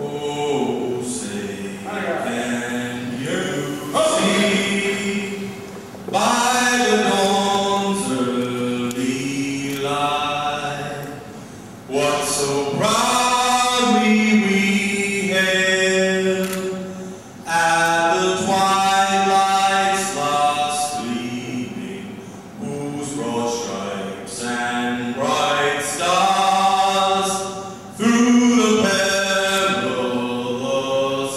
Oh, say, can you see by the dawn's early light what so proudly we hailed at the twilight's last gleaming, whose broad stripes and bright stars through the perilous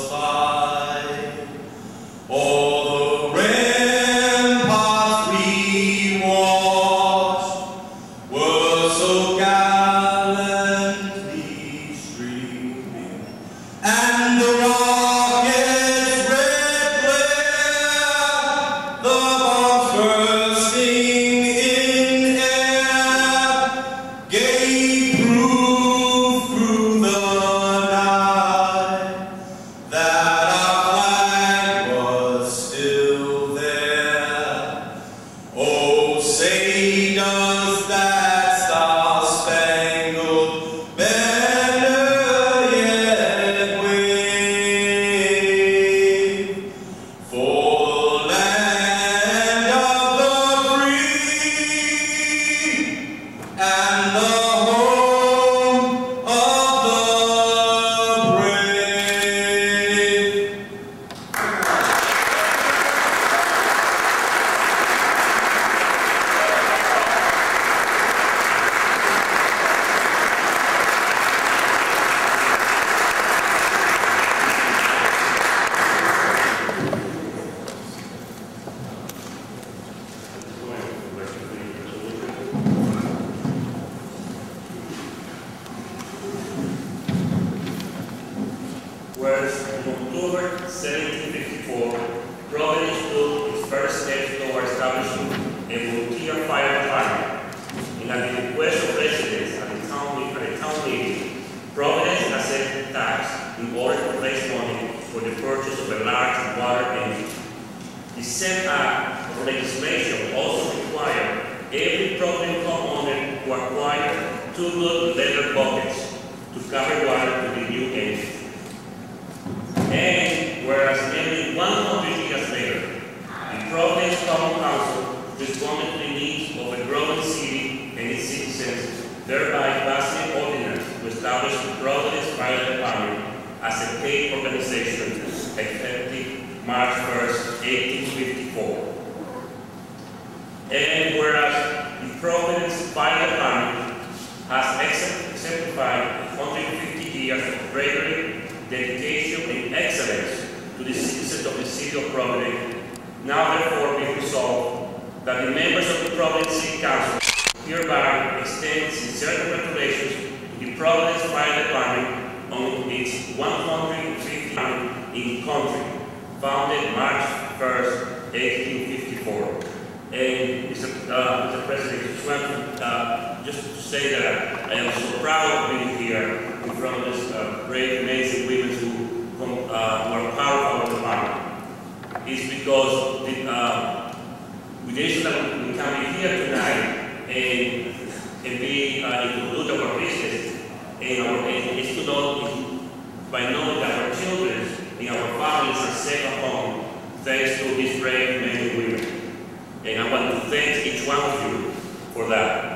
fight, all the ramparts we watched were so gallantly streaming, and the rocket's red glare, the bombs bursting in air, gave proof through the night that our flag was still there. Oh, say does that star-spangled banner yet wave for the land of the free and the home of the brave? Whereas in October 1754, Providence took its first steps toward establishing a volunteer fire department, and at the request of residents at the town meeting, Providence accepted tax in order to raise money for the purchase of a large water engine. The same act of legislation also required every Providence homeowner to acquire 2 good leather buckets to carry water to the new engine. And whereas nearly 100 years later, the Providence Common Council responded to the needs of a growing city and its citizens, thereby passing an ordinance to establish the Providence Fire Department as a paid organization effective March 1st, 1854. And whereas the Providence Fire Department has exemplified 150 years of bravery, dedication, and excellence to the citizens of the city of Providence, now therefore be resolved that the members of the Providence City Council hereby extend sincere congratulations to the Providence Fire Department on its 150th year in the country, founded March 1st, 1854. And Mr. President, just to say that I am so proud of being here in front of this brave, amazing women who are part of our department. It's because the reason that we can be here tonight and be include our business and is to know by knowing that our children and our families are safe at home thanks to these brave men and women. And I want to thank each one of you for that.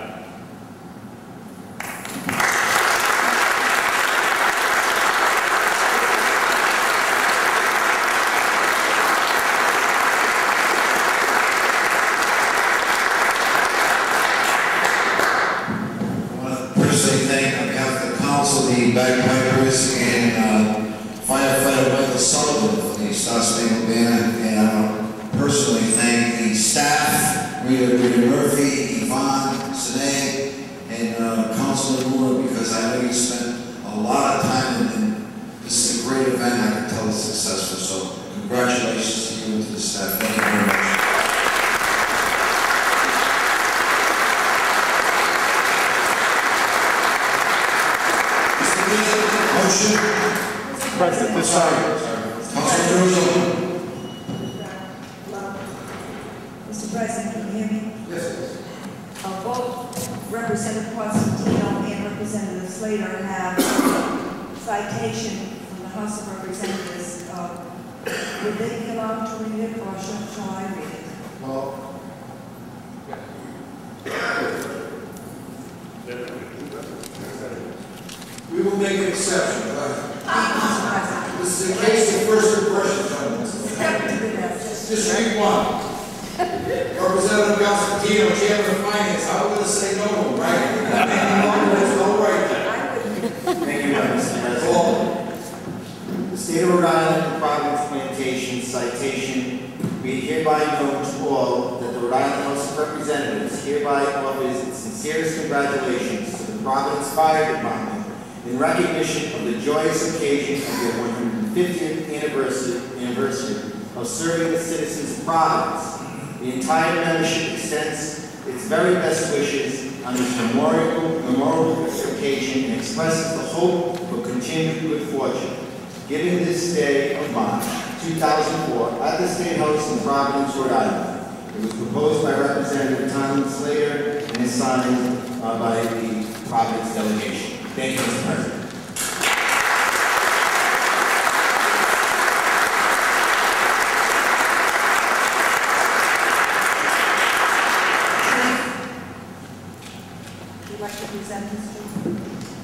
The bagpipers and firefighter Michael Sullivan for the Star-Spangled Banner, and I want to personally thank the staff, Rita Murphy, Yvonne, Sine, and Councilor Moore, because I know you spent a lot of time and this is a great event. I can tell it's successful, so congratulations to you and to the staff. Thank you very much. Motion. President, this side. Mr. President, can you hear me? Yes. Both Representative Constantino and Representative Slater have citation from House of Representatives, would they be allowed to read it, or shall I read it? Well, we will make an exception, but this is a case of first impression, gentlemen. Just read one. Representative Constantino, Chairman of Finance, how would I say no, right? There's no right there. Thank you, Mr. President. The State of Rhode Island Providence Plantation citation, be hereby known to all that the Rhode Island House of Representatives hereby offers its sincerest congratulations to the Providence Fire Department in recognition of the joyous occasion of their 150th anniversary of serving the citizens of Providence. The entire membership extends its very best wishes on this memorable occasion and expresses the hope for continued good fortune. Given this day of March 2004 at the State House in Providence, Rhode Island. It was proposed by Representative Tom Slater and is signed by the Providence delegation. Thank you, Mr. President.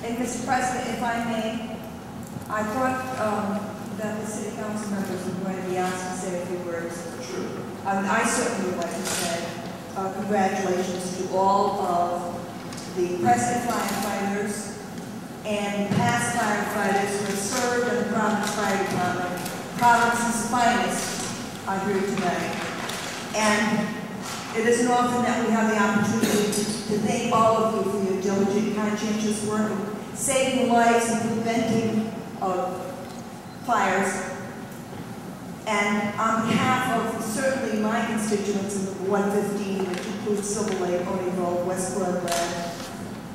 And Mr. President, if I may, I thought that the city council members were going to be asked to say a few words. Sure. I certainly would like to say congratulations to all of the present firefighters and past firefighters who have served in the Providence Fire Department. Providence's finest are here tonight. And it isn't often that we have the opportunity to thank all of you for your diligent, conscientious work of saving lives and preventing fires. And on behalf of certainly my constituents in the 115, which includes Silver Lake, Odeyville, West Bloodland,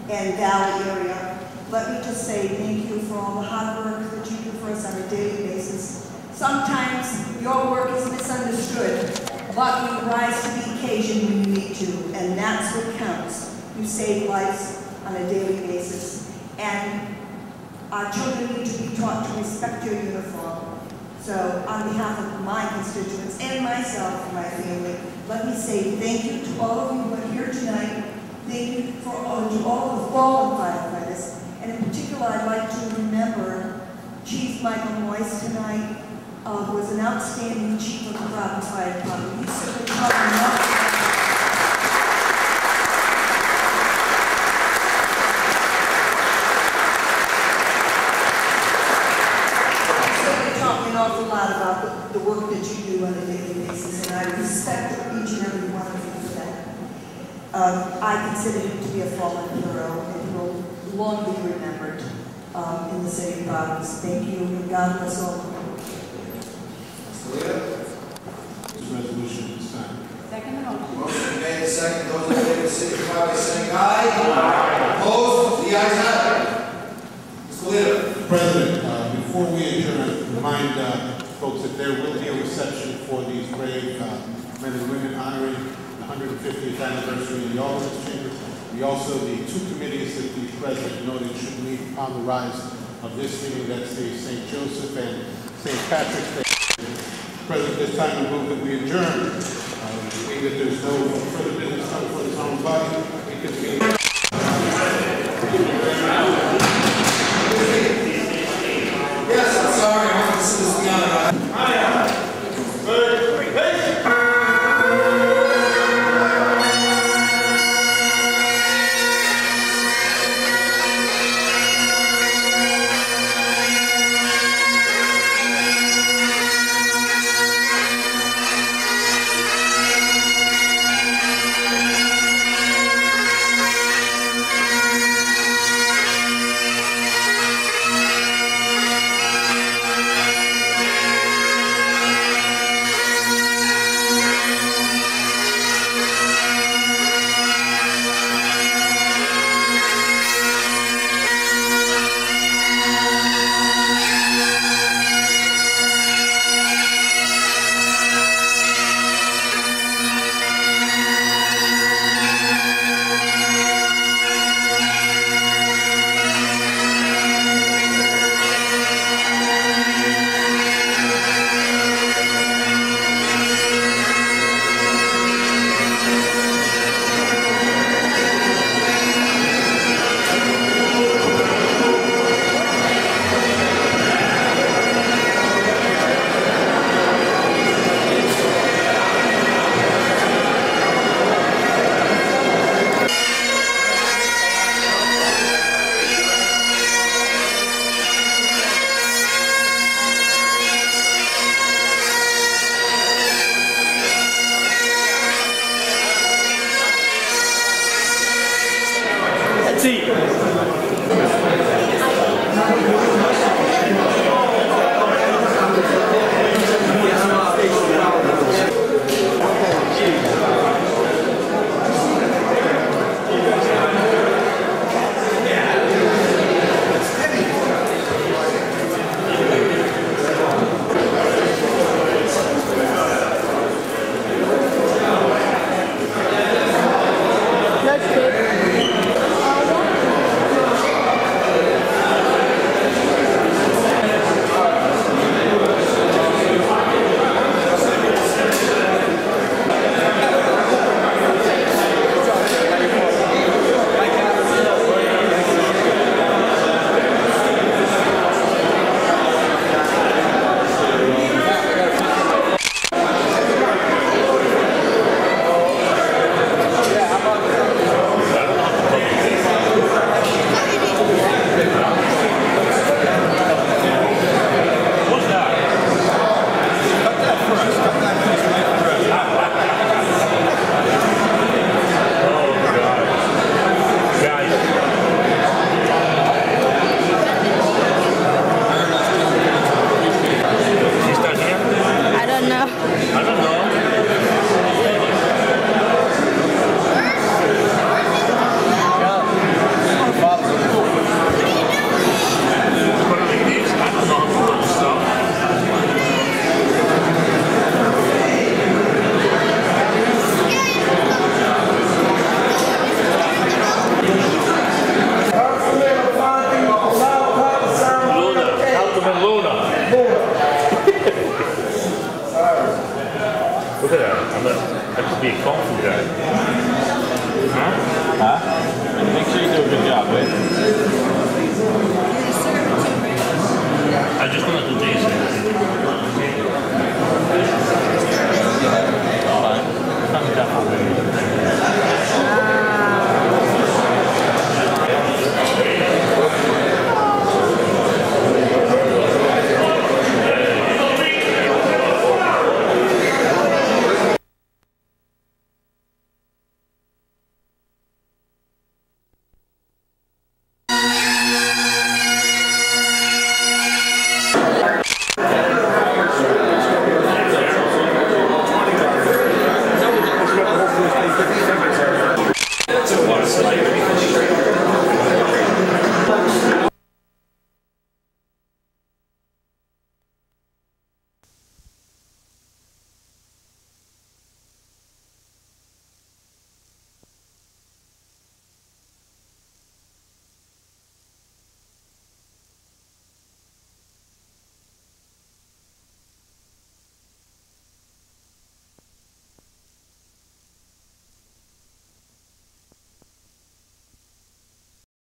and Valley area, let me just say thank you for all the hard work that you do for us on a daily basis. Sometimes your work is misunderstood, but you rise to the occasion when you need to, and that's what counts. You save lives on a daily basis. And our children need to be taught to respect your uniform. So on behalf of my constituents and myself and my family, let me say thank you to all of you who are here tonight. Thank you to all of the fallen firefighters. And in particular, I'd like to remember Chief Michael Moyes tonight, who was an outstanding chief of the Providence Fire Department. He certainly covered enough. An awful lot about the work that you do on a daily basis, and I respect each and every one of you for that. I consider him to be a fallen hero, and he will long be remembered in the city of Providence. Thank you, and God bless all of you. This resolution is signed. Second motion. Motion made and second. Those in favor signify by saying aye. Aye. Opposed? The ayes have it. Mr. Leader. President, before we adjourn, I remind folks that there will be a reception for these brave men and women honoring the 150th anniversary in the Alderman's Chamber. We also, the two committees that the President noted should meet on the rise of this meeting, that's the St. Joseph and St. Patrick's Day. President, this time we move that we adjourn. Being that there's no further business coming for this honorable body, we convene. Yes, I'm sorry. I want to see this beyond. Look at that. That could be a kung fu guy. Huh? Huh? Make sure you do a good job, right?